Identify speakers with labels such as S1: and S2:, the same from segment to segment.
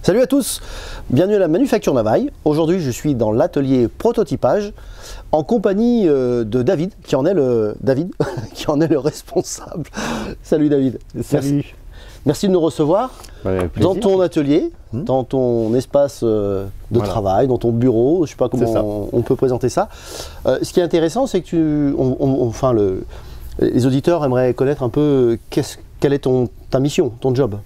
S1: Salut à tous, bienvenue à la Manufacture Navaille. Aujourd'hui je suis dans l'atelier prototypage en compagnie de David, qui en est le responsable. Salut David.
S2: Salut.
S1: Merci de nous recevoir dans ton atelier, dans ton espace de travail, dans ton bureau, je ne sais pas comment on peut présenter ça. Ce qui est intéressant, c'est que les auditeurs aimeraient connaître un peu quelle est ta mission, ton job.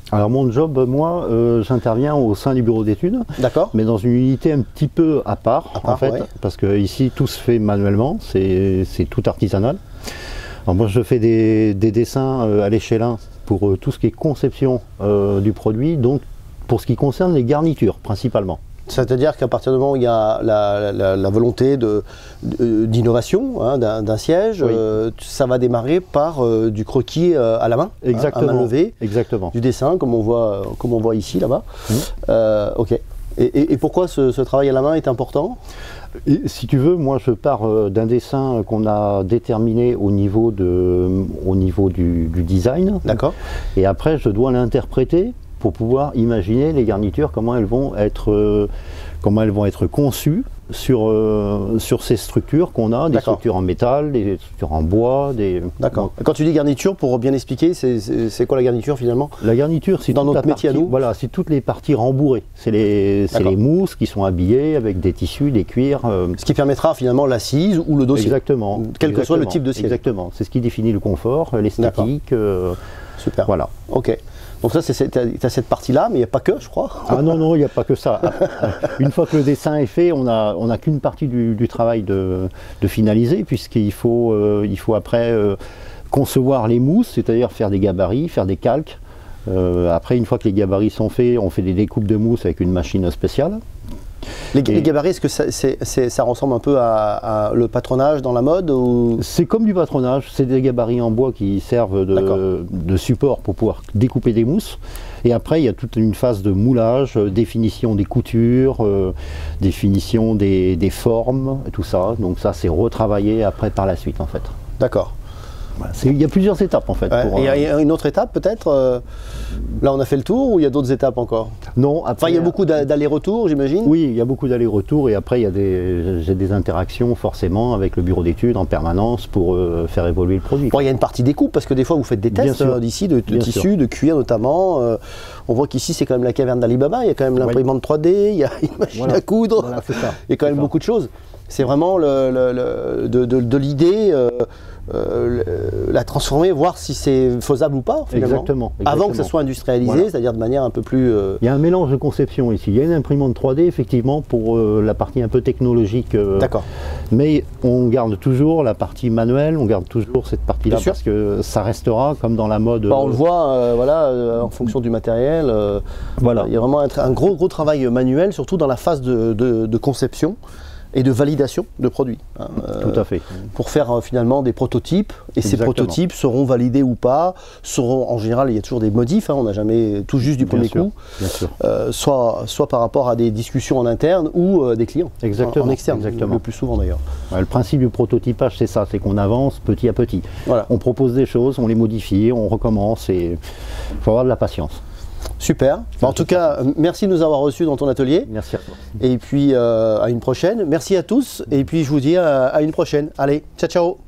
S2: Alors mon job, moi, j'interviens au sein du bureau d'études, mais dans une unité un petit peu à part en fait, parce que ici tout se fait manuellement, c'est tout artisanal. Alors moi je fais des dessins à l'échelle 1 pour tout ce qui est conception du produit, donc pour ce qui concerne les garnitures principalement.
S1: C'est-à-dire qu'à partir du moment où il y a la volonté d'innovation d'un siège, ça va démarrer par du croquis à la main, à main levée, du dessin comme on voit ici là-bas. Ok. Et pourquoi ce travail à la main est important?
S2: Si tu veux, moi je pars d'un dessin qu'on a déterminé au niveau du design. D'accord. Et après je dois l'interpréter pour pouvoir imaginer les garnitures, comment elles vont être conçues sur ces structures qu'on a, des structures en métal, des structures en bois.
S1: D'accord. Quand tu dis garniture, pour bien expliquer, c'est quoi la garniture finalement?
S2: La garniture, c'est toute la partie, voilà, c'est toutes les parties rembourrées. C'est les mousses qui sont habillées avec des tissus, des cuirs.
S1: Ce qui permettra finalement l'assise ou le dossier.
S2: Exactement.
S1: Quel que soit le type de siège.
S2: Exactement. C'est ce qui définit le confort, l'esthétique.
S1: Super.
S2: Voilà.
S1: Ok. Donc ça, tu as cette partie-là, mais il n'y a pas que, je crois.
S2: Ah non, non, il n'y a pas que ça. Une fois que le dessin est fait, on n'a qu'une partie du travail de finaliser, puisqu'il faut après concevoir les mousses, c'est-à-dire faire des gabarits, faire des calques. Après, une fois que les gabarits sont faits, on fait des découpes de mousse avec une machine spéciale.
S1: Les gabarits, est-ce que ça ressemble un peu à le patronage dans la mode ou...
S2: C'est comme du patronage, c'est des gabarits en bois qui servent de support pour pouvoir découper des mousses. Et après, il y a toute une phase de moulage, définition des coutures, définition des formes, tout ça. Donc ça, c'est retravaillé après par la suite, en fait.
S1: D'accord.
S2: Voilà, il y a plusieurs étapes en fait.
S1: Il y a une autre étape peut-être là on a fait le tour ou il y a d'autres étapes encore?
S2: Non, après,
S1: enfin il y a beaucoup d'allers-retours j'imagine?
S2: Oui, il y a beaucoup d'allers-retours et après j'ai des interactions forcément avec le bureau d'études en permanence pour faire évoluer le produit.
S1: Bon, il y a une partie découpe parce que des fois vous faites des tests d'ici de tissus, de cuir notamment. On voit qu'ici c'est quand même la caverne d'Alibaba, il y a quand même l'imprimante 3D, il y a une machine à coudre, il y a quand même beaucoup de choses. C'est vraiment de l'idée, la transformer, voir si c'est faisable ou pas finalement.
S2: Exactement.
S1: Avant que ça soit industrialisé, c'est-à-dire de manière un peu plus...
S2: Il y a un mélange de conception ici. Il y a une imprimante 3D effectivement pour la partie un peu technologique.
S1: D'accord.
S2: Mais on garde toujours la partie manuelle, on garde toujours cette partie-là parce que ça restera comme dans la mode.
S1: On le voit, en fonction du matériel. Voilà. Il y a vraiment un gros travail manuel, surtout dans la phase de conception et de validation de produits.
S2: Tout à fait. Pour
S1: faire finalement des prototypes, et ces prototypes seront validés ou pas, en général il y a toujours des modifs, on n'a jamais tout juste du premier coup, soit par rapport à des discussions en interne ou des clients, en externe, le plus souvent d'ailleurs.
S2: Le principe du prototypage c'est ça, c'est qu'on avance petit à petit. Voilà. On propose des choses, on les modifie, on recommence et il faut avoir de la patience.
S1: Super. En tout cas, merci de nous avoir reçus dans ton atelier.
S2: Merci à toi.
S1: Et puis à une prochaine. Merci à tous. Et puis je vous dis à une prochaine. Allez, ciao ciao.